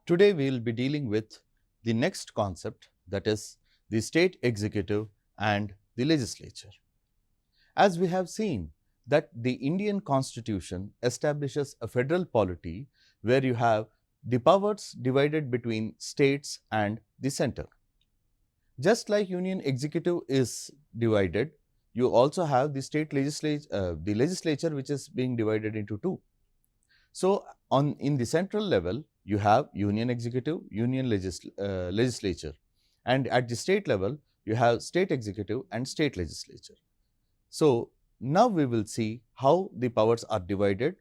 Today we will be dealing with the next concept, that is the state executive and the legislature. As we have seen that the Indian Constitution establishes a federal polity where you have the powers divided between states and the center. Just like Union executive is divided, you also have the state legislature which is being divided into two. So, in the central level, you have Union executive, Union legislature, and at the state level, you have state executive and state legislature. So, now we will see how the powers are divided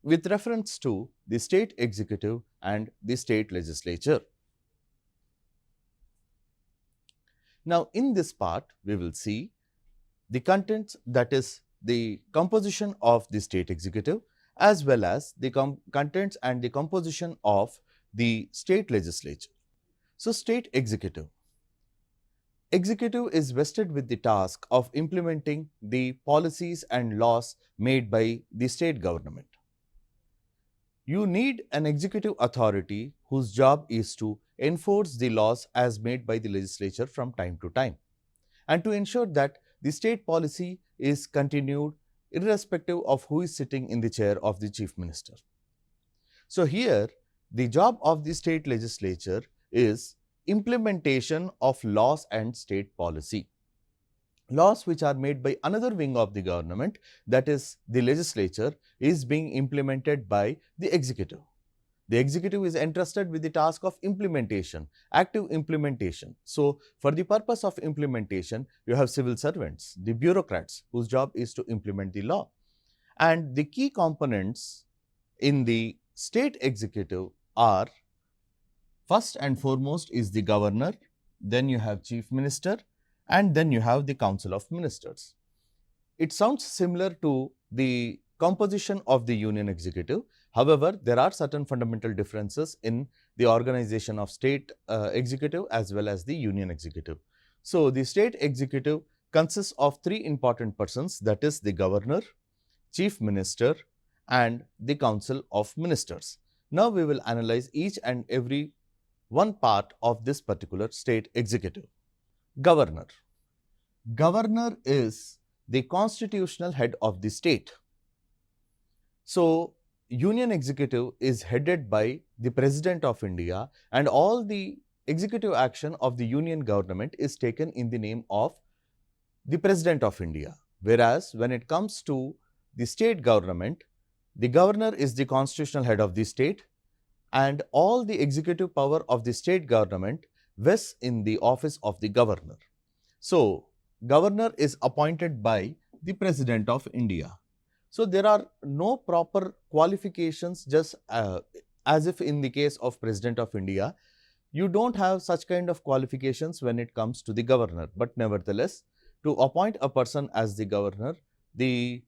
with reference to the state executive and the state legislature. Now, in this part, we will see the contents, that is the composition of the state executive as well as the contents and the composition of the state legislature. So, state executive. Executive is vested with the task of implementing the policies and laws made by the state government. You need an executive authority whose job is to enforce the laws as made by the legislature from time to time, and to ensure that the state policy is continued irrespective of who is sitting in the chair of the chief minister. So, here the job of the state legislature is implementation of laws and state policy. Laws which are made by another wing of the government, that is the legislature, is being implemented by the executive. The executive is entrusted with the task of implementation, active implementation. So, for the purpose of implementation, you have civil servants, the bureaucrats, whose job is to implement the law. And the key components in the state executive are, first and foremost is the governor, then you have chief minister, and then you have the council of ministers. It sounds similar to the composition of the union executive. However, there are certain fundamental differences in the organization of state executive as well as the union executive. So, the state executive consists of three important persons, that is the governor, chief minister, and the council of ministers. Now, we will analyze each and every one part of this particular state executive. Governor. Governor is the constitutional head of the state. So, Union executive is headed by the President of India, and all the executive action of the union government is taken in the name of the President of India. Whereas, when it comes to the state government, the governor is the constitutional head of the state, and all the executive power of the state government vests in the office of the governor. So, governor is appointed by the President of India. So, there are no proper qualifications, just as if in the case of President of India, you don't have such kind of qualifications when it comes to the governor. But nevertheless, to appoint a person as the governor, the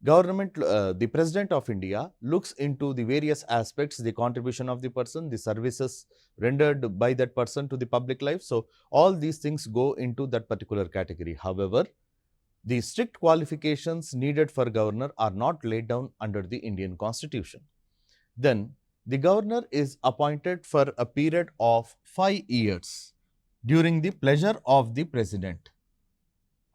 government, the President of India looks into the various aspects, the contribution of the person, the services rendered by that person to the public life. So, all these things go into that particular category. However, the strict qualifications needed for governor are not laid down under the Indian Constitution. Then, the governor is appointed for a period of 5 years during the pleasure of the president.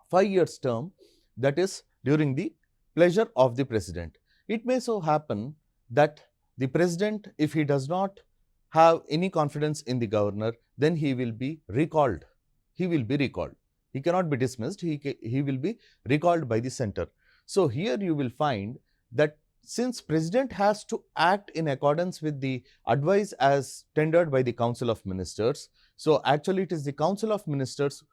5 years term, that is during the pleasure of the president. It may so happen that the president, if he does not have any confidence in the governor, then he will be recalled. He will be recalled. He cannot be dismissed, he will be recalled by the center. So, here you will find that since president has to act in accordance with the advice as tendered by the council of ministers, so actually it is the council of ministers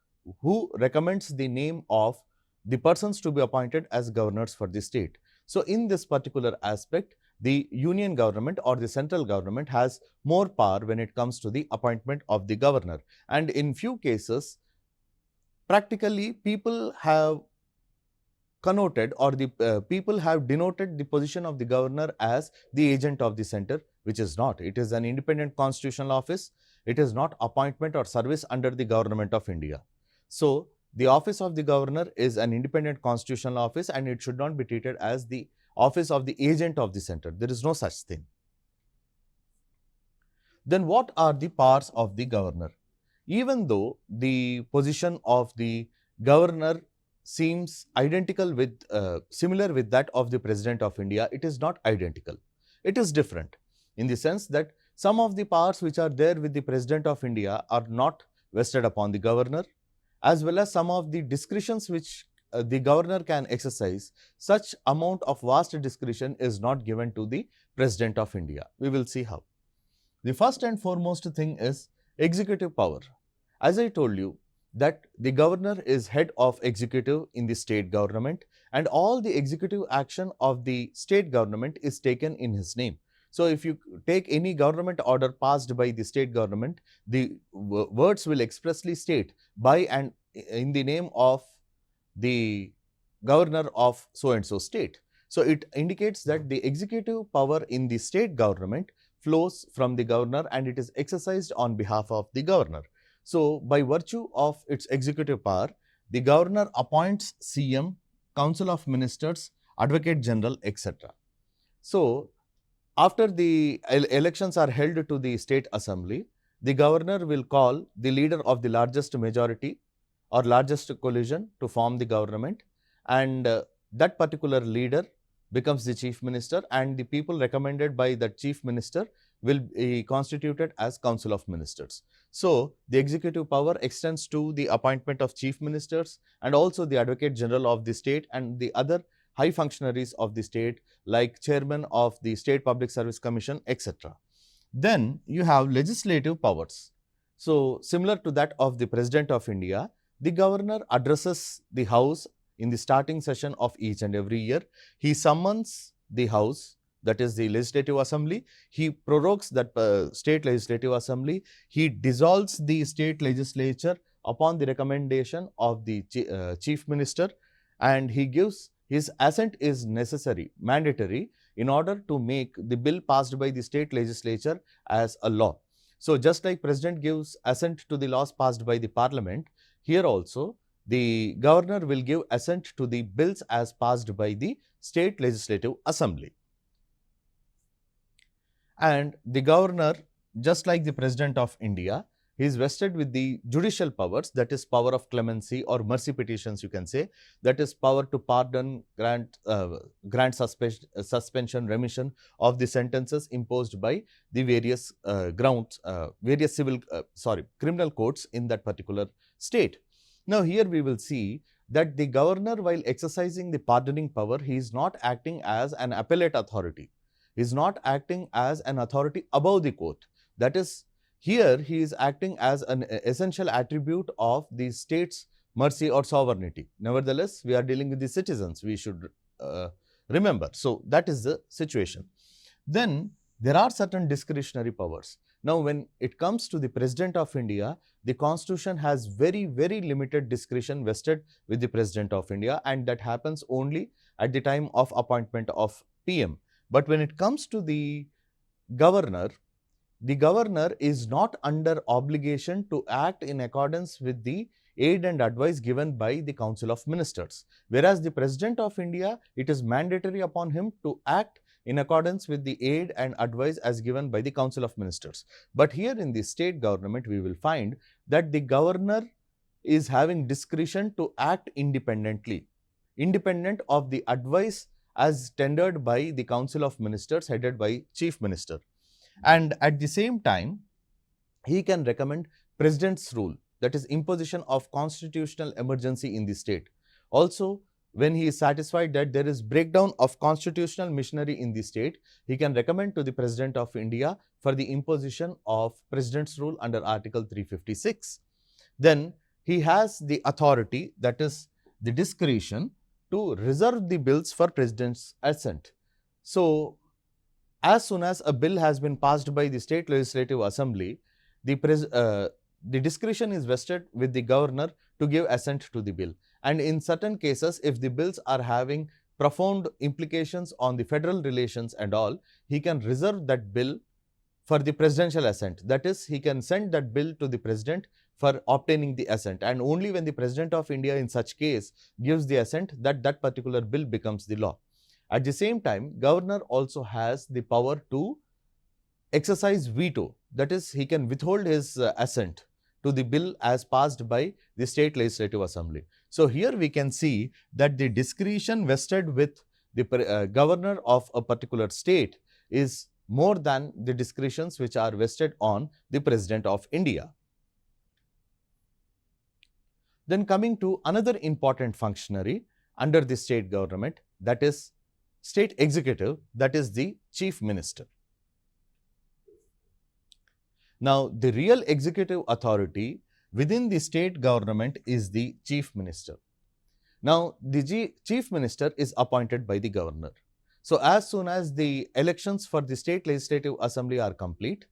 who recommends the name of the persons to be appointed as governors for the state. So, in this particular aspect, the union government or the central government has more power when it comes to the appointment of the governor. And in few cases, practically people have connoted or the people have denoted the position of the governor as the agent of the center, which is not. It is an independent constitutional office. It is not appointment or service under the government of India. So, the office of the governor is an independent constitutional office, and it should not be treated as the office of the agent of the center. There is no such thing. Then what are the powers of the governor? Even though the position of the governor seems identical with, similar with that of the President of India, it is not identical. It is different in the sense that some of the powers which are there with the President of India are not vested upon the governor, as well as some of the discretions which the governor can exercise, such amount of vast discretion is not given to the President of India. We will see how. The first and foremost thing is executive power. As I told you that the governor is head of executive in the state government, and all the executive action of the state government is taken in his name. So, if you take any government order passed by the state government, the words will expressly state by and in the name of the governor of so and so state. So, it indicates that the executive power in the state government flows from the governor and it is exercised on behalf of the governor. So, by virtue of its executive power, the governor appoints CM, Council of Ministers, Advocate General, etc. So, after the elections are held to the state assembly, the governor will call the leader of the largest majority or largest coalition to form the government, and that particular leader becomes the chief minister, and the people recommended by the chief minister will be constituted as Council of Ministers. So, the executive power extends to the appointment of chief ministers and also the Advocate General of the state and the other high functionaries of the state like chairman of the State Public Service Commission, etc. Then you have legislative powers. So, similar to that of the President of India, the governor addresses the house in the starting session of each and every year. He summons the house, that is the Legislative Assembly. He prorogues that state Legislative Assembly. He dissolves the state legislature upon the recommendation of the chief minister, and he gives his assent is necessary, mandatory, in order to make the bill passed by the state legislature as a law. So, just like President gives assent to the laws passed by the Parliament, here also the governor will give assent to the bills as passed by the state legislative assembly. And the governor, just like the President of India, he is vested with the judicial powers, that is power of clemency or mercy petitions, you can say, that is power to pardon, grant suspension, remission of the sentences imposed by the various grounds, various criminal courts in that particular state. Now, here we will see that the governor, while exercising the pardoning power, he is not acting as an appellate authority. He is not acting as an authority above the court. That is, here he is acting as an essential attribute of the state's mercy or sovereignty. Nevertheless, we are dealing with the citizens, we should remember. So, that is the situation. Then, there are certain discretionary powers. Now, when it comes to the President of India, the Constitution has very, very limited discretion vested with the President of India, and that happens only at the time of appointment of PM. But when it comes to the governor is not under obligation to act in accordance with the aid and advice given by the Council of Ministers. Whereas the President of India, it is mandatory upon him to act in accordance with the aid and advice as given by the Council of Ministers. But here in the state government, we will find that the governor is having discretion to act independently, independent of the advice as tendered by the Council of Ministers headed by Chief Minister. And at the same time, he can recommend President's rule, that is imposition of constitutional emergency in the state. Also, when he is satisfied that there is breakdown of constitutional machinery in the state, he can recommend to the President of India for the imposition of President's rule under Article 356. Then he has the authority, that is the discretion, to reserve the bills for President's assent. So, as soon as a bill has been passed by the State Legislative Assembly, the discretion is vested with the governor to give assent to the bill. And in certain cases, if the bills are having profound implications on the federal relations and all, he can reserve that bill for the presidential assent. That is, he can send that bill to the President for obtaining the assent, and only when the President of India in such case gives the assent, that particular bill becomes the law. At the same time, governor also has the power to exercise veto. that is, he can withhold his assent to the bill as passed by the state legislative assembly. So here we can see that the discretion vested with the governor of a particular state is more than the discretions which are vested on the President of India. Then coming to another important functionary under the state government, that is state executive, that is the chief minister. Now, the real executive authority within the state government is the chief minister. Now, the chief minister is appointed by the governor. So, as soon as the elections for the state legislative assembly are complete,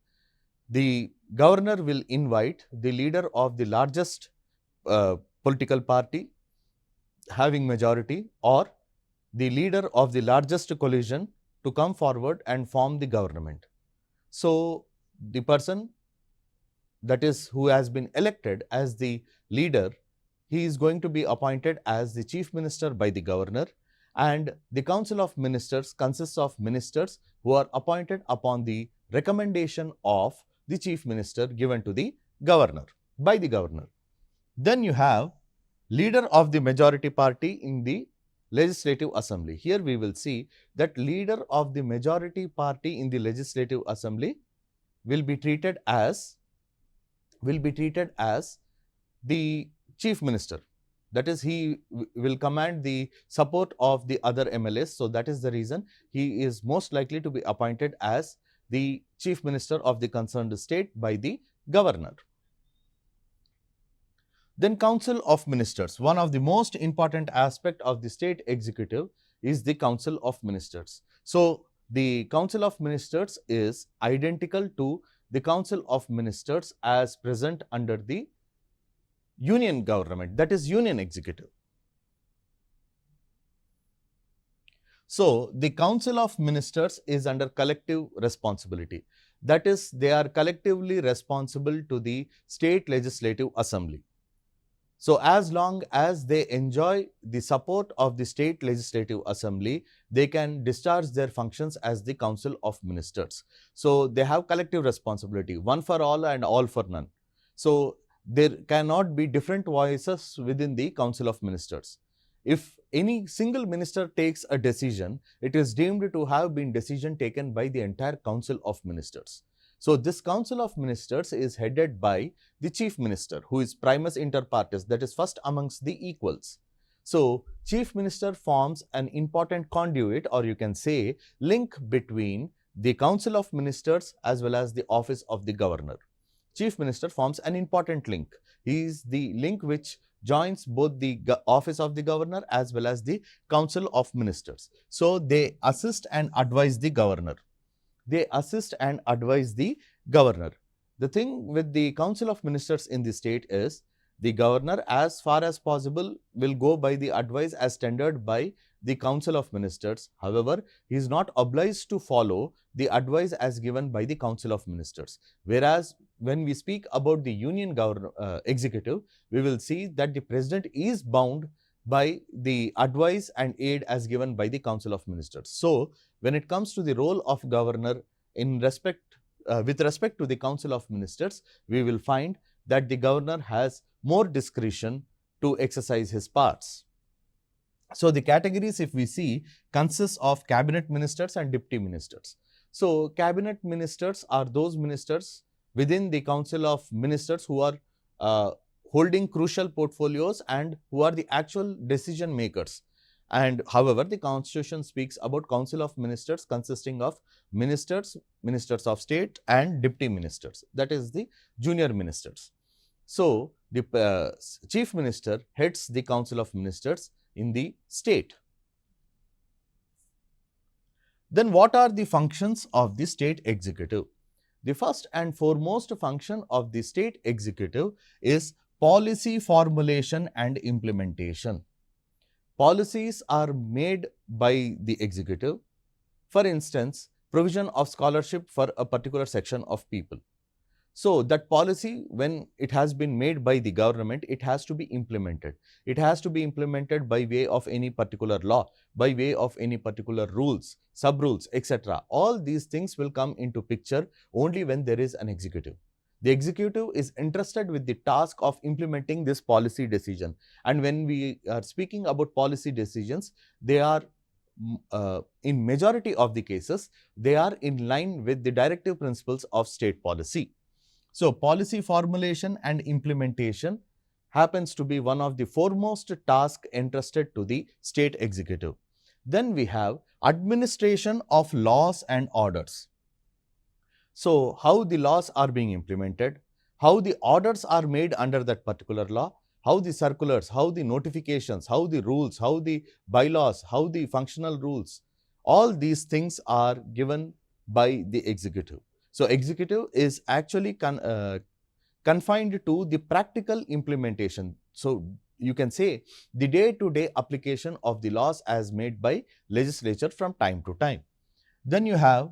the governor will invite the leader of the largest political party having majority or the leader of the largest coalition to come forward and form the government. So, the person that is who has been elected as the leader, he is going to be appointed as the chief minister by the governor, and the council of ministers consists of ministers who are appointed upon the recommendation of the chief minister given to the governor, by the governor. Then you have leader of the majority party in the legislative assembly. Here we will see that leader of the majority party in the legislative assembly will be treated as the chief minister. That is, he will command the support of the other MLAs. So that is the reason he is most likely to be appointed as the chief minister of the concerned state by the governor. Then council of ministers. One of the most important aspect of the state executive is the council of ministers. So the council of ministers is identical to the council of ministers as present under the union government, that is union executive. So the council of ministers is under collective responsibility. That is, they are collectively responsible to the state legislative assembly. So as long as they enjoy the support of the state legislative assembly, they can discharge their functions as the council of ministers. So they have collective responsibility, one for all and all for none. So there cannot be different voices within the council of ministers. If any single minister takes a decision, it is deemed to have been decision taken by the entire council of ministers. So this council of ministers is headed by the chief minister, who is primus inter partes, that is first amongst the equals. So chief minister forms an important conduit, or you can say link between the council of ministers as well as the office of the governor. Chief minister forms an important link. He is the link which joins both the office of the governor as well as the council of ministers. So they assist and advise the governor. They assist and advise the governor. The thing with the council of ministers in the state is the governor, as far as possible, will go by the advice as tendered by the council of ministers. However, he is not obliged to follow the advice as given by the council of ministers. Whereas when we speak about the union executive, we will see that the president is bound by the advice and aid as given by the council of ministers. So when it comes to the role of governor with respect to the council of ministers, we will find that the governor has more discretion to exercise his parts. So the categories, if we see, consists of cabinet ministers and deputy ministers. So cabinet ministers are those ministers within the council of ministers who are holding crucial portfolios and who are the actual decision makers. And however, the constitution speaks about council of ministers consisting of ministers, ministers of state and deputy ministers, that is the junior ministers. So the chief minister heads the council of ministers in the state. Then what are the functions of the state executive? The first and foremost function of the state executive is policy formulation and implementation. Policies are made by the executive. For instance, provision of scholarship for a particular section of people. So that policy, when it has been made by the government, it has to be implemented. It has to be implemented by way of any particular law, by way of any particular rules, sub-rules, etc. All these things will come into picture only when there is an executive. The executive is entrusted with the task of implementing this policy decision. And when we are speaking about policy decisions, they are in majority of the cases, they are in line with the directive principles of state policy. So, policy formulation and implementation happens to be one of the foremost tasks entrusted to the state executive. Then we have administration of laws and orders. So, how the laws are being implemented, how the orders are made under that particular law, how the circulars, how the notifications, how the rules, how the bylaws, how the functional rules, all these things are given by the executive. So, executive is actually confined to the practical implementation. So, you can say the day-to-day application of the laws as made by legislature from time to time. Then you have,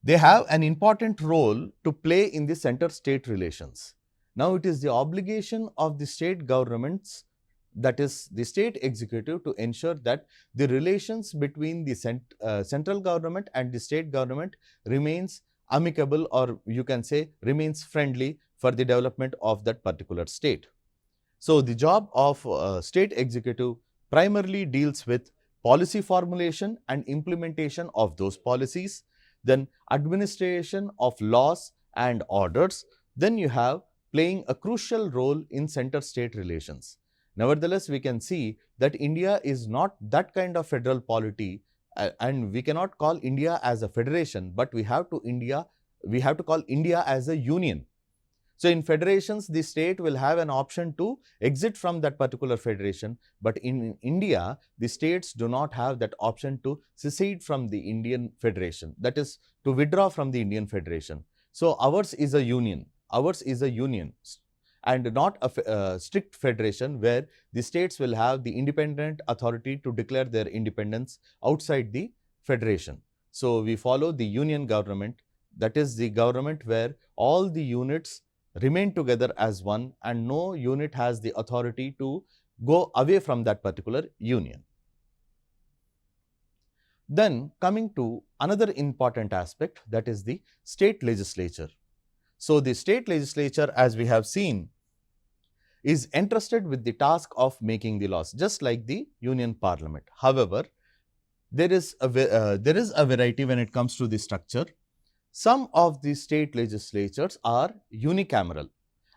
they have an important role to play in the center-state relations. Now, it is the obligation of the state governments, that is the state executive, to ensure that the relations between the central government and the state government remains amicable, or you can say remains friendly for the development of that particular state. So, the job of state executive primarily deals with policy formulation and implementation of those policies, then administration of laws and orders. Then you have playing a crucial role in center-state relations. Nevertheless, we can see that India is not that kind of federal polity, and we cannot call India as a federation, but we have to call India as a union. So, in federations, the state will have an option to exit from that particular federation, but in India, the states do not have that option to secede from the Indian federation, that is, to withdraw from the Indian federation. So, ours is a union. Ours is a union and not a strict federation where the states will have the independent authority to declare their independence outside the federation. So, we follow the union government, that is the government where all the units remain together as one and no unit has the authority to go away from that particular union. Then coming to another important aspect, that is the state legislature. So, the state legislature, as we have seen, is entrusted with the task of making the laws, just like the union parliament. However, there is a variety when it comes to the structure. Some of the state legislatures are unicameral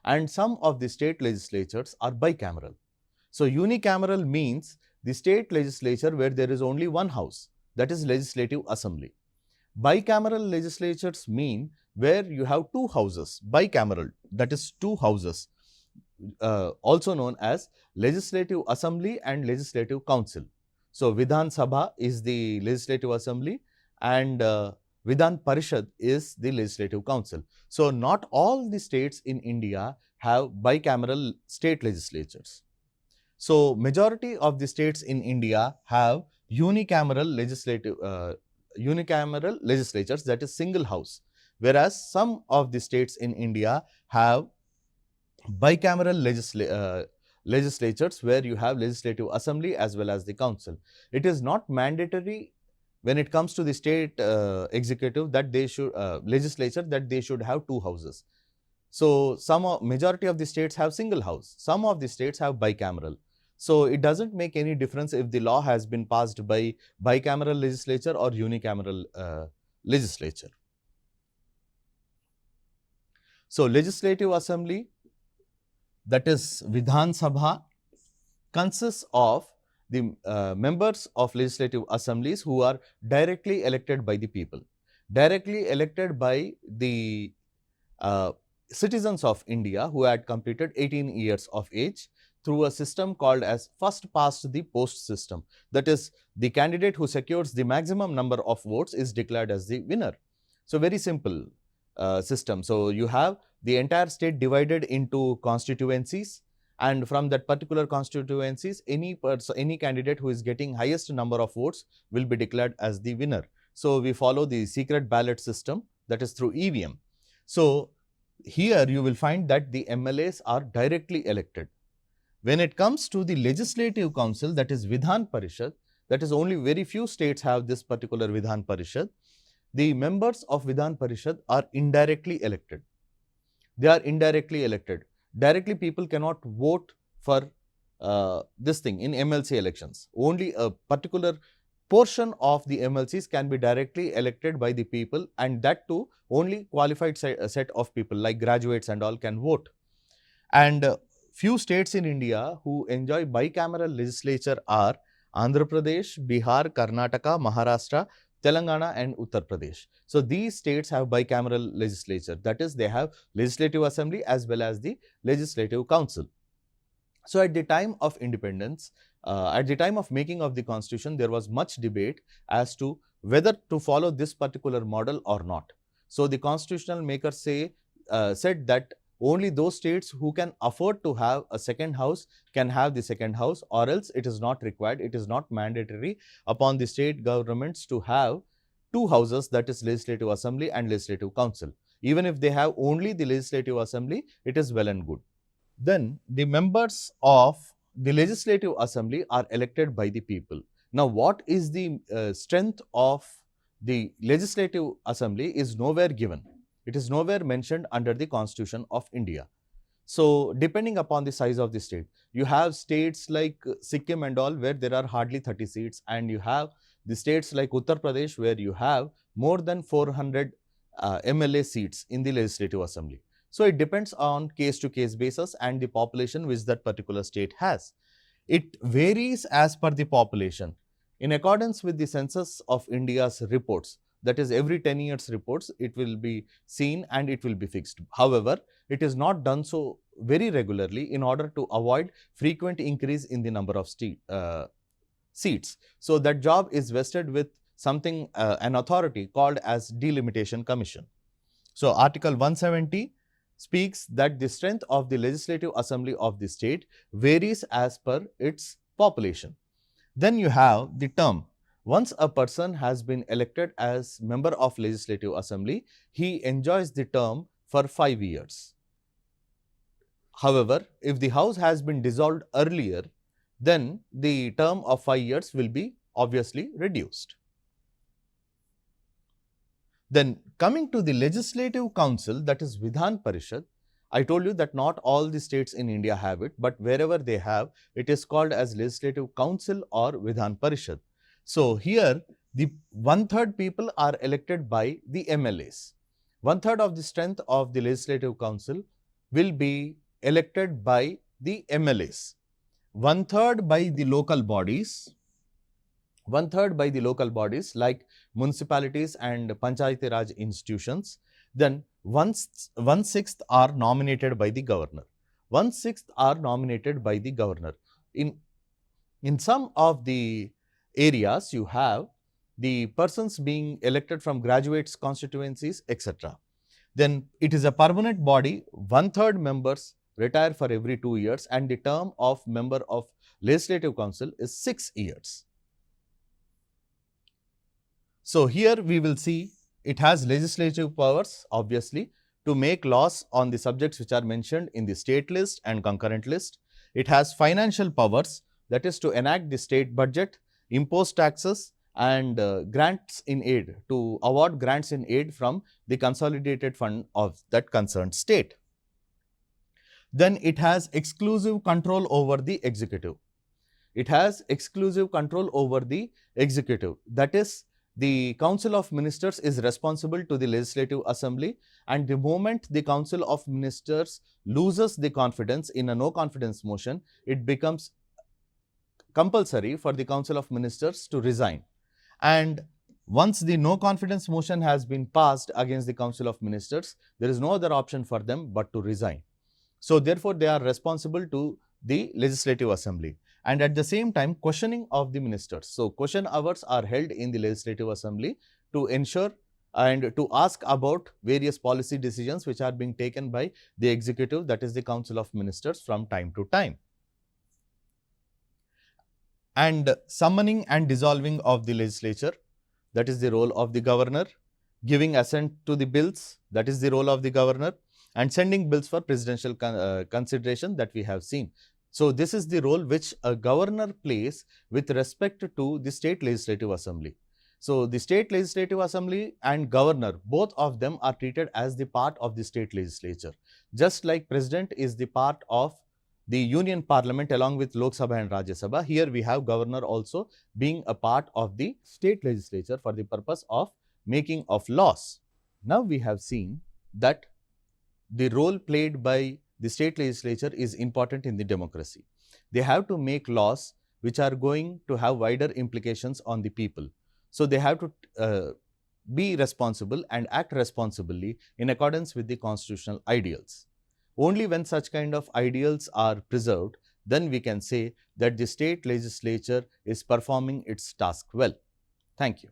and some of the state legislatures are bicameral. So, unicameral means the state legislature where there is only one house, that is Legislative Assembly. Bicameral legislatures mean where you have two houses, bicameral, that is two houses, also known as Legislative Assembly and Legislative Council. So, Vidhan Sabha is the Legislative Assembly and Vidhan Parishad is the Legislative Council. So, not all the states in India have bicameral state legislatures. So, majority of the states in India have unicameral legislatures, that is single house, whereas some of the states in India have bicameral legislatures where you have Legislative Assembly as well as the Council. It is not mandatory when it comes to the state executive that they should legislature that they should have two houses. So, majority of the states have single house, some of the states have bicameral. So, it does not make any difference if the law has been passed by bicameral legislature or unicameral legislature. So, Legislative Assembly, that is Vidhan Sabha, consists of the members of legislative assemblies who are directly elected by the people, directly elected by the citizens of India who had completed 18 years of age through a system called as first past the post system. That is, the candidate who secures the maximum number of votes is declared as the winner. So, very simple system. So, you have the entire state divided into constituencies, and from that particular constituencies, any candidate who is getting highest number of votes will be declared as the winner. So, we follow the secret ballot system, that is through EVM. So, here you will find that the MLAs are directly elected. When it comes to the Legislative Council, that is Vidhan Parishad, that is only very few states have this particular Vidhan Parishad. The members of Vidhan Parishad are indirectly elected. They are indirectly elected. Directly people cannot vote for this thing in MLC elections. Only a particular portion of the MLCs can be directly elected by the people, and that too only qualified set of people like graduates and all can vote. And few states in India who enjoy bicameral legislature are Andhra Pradesh, Bihar, Karnataka, Maharashtra, Telangana and Uttar Pradesh. So these states have bicameral legislature, that is they have Legislative Assembly as well as the Legislative Council. So at the time of independence, at the time of making of the constitution, there was much debate as to whether to follow this particular model or not. So the constitutional makers said that only those states who can afford to have a second house can have the second house, or else it is not required, it is not mandatory upon the state governments to have two houses, that is Legislative Assembly and Legislative Council. Even if they have only the Legislative Assembly, it is well and good. Then the members of the Legislative Assembly are elected by the people. Now, what is the strength of the Legislative Assembly is nowhere given. It is nowhere mentioned under the Constitution of India. So, depending upon the size of the state, you have states like Sikkim and all where there are hardly 30 seats, and you have the states like Uttar Pradesh where you have more than 400 MLA seats in the Legislative Assembly. So, it depends on case-to-case basis and the population which that particular state has. It varies as per the population. In accordance with the Census of India's reports, that is every 10 years reports, it will be seen and it will be fixed. However, it is not done so very regularly in order to avoid frequent increase in the number of seats. So, that job is vested with something, an authority called as Delimitation Commission. So, Article 170 speaks that the strength of the Legislative Assembly of the state varies as per its population. Then you have the term. Once a person has been elected as member of Legislative Assembly, he enjoys the term for 5 years. However, if the house has been dissolved earlier, then the term of 5 years will be obviously reduced. Then coming to the Legislative Council, that is Vidhan Parishad, I told you that not all the states in India have it, but wherever they have, it is called as Legislative Council or Vidhan Parishad. So here the 1/3 people are elected by the MLAs. 1/3 of the strength of the Legislative Council will be elected by the MLAs. 1/3 by the local bodies. 1/3 by the local bodies like municipalities and Panchayati Raj institutions. Then 1/6 are nominated by the governor. 1/6 are nominated by the governor. In some of the areas, you have the persons being elected from graduates constituencies, etc. Then it is a permanent body. 1/3 members retire for every 2 years, and the term of member of Legislative Council is 6 years. So here we will see it has legislative powers, obviously, to make laws on the subjects which are mentioned in the state list and concurrent list. It has financial powers, that is to enact the state budget, impose taxes and grants in aid, to award grants in aid from the consolidated fund of that concerned state. Then it has exclusive control over the executive. It has exclusive control over the executive. That is, the Council of Ministers is responsible to the Legislative Assembly, and the moment the Council of Ministers loses the confidence in a no confidence motion, it becomes compulsory for the Council of Ministers to resign. And once the no confidence motion has been passed against the Council of Ministers, there is no other option for them but to resign. So therefore, they are responsible to the Legislative Assembly. And at the same time, questioning of the ministers. So question hours are held in the Legislative Assembly to ensure and to ask about various policy decisions which are being taken by the executive, that is the Council of Ministers, from time to time. And summoning and dissolving of the legislature, that is the role of the governor. Giving assent to the bills, that is the role of the governor. and sending bills for presidential consideration that we have seen. So, this is the role which a governor plays with respect to the state legislative assembly. So, the state legislative assembly and governor, both of them are treated as the part of the state legislature. Just like president is the part of the union parliament along with Lok Sabha and Rajya Sabha, here we have governor also being a part of the state legislature for the purpose of making of laws. Now, we have seen that the role played by the state legislature is important in the democracy. They have to make laws which are going to have wider implications on the people. So, they have to be responsible and act responsibly in accordance with the constitutional ideals. Only when such kind of ideals are preserved, then we can say that the state legislature is performing its task well. Thank you.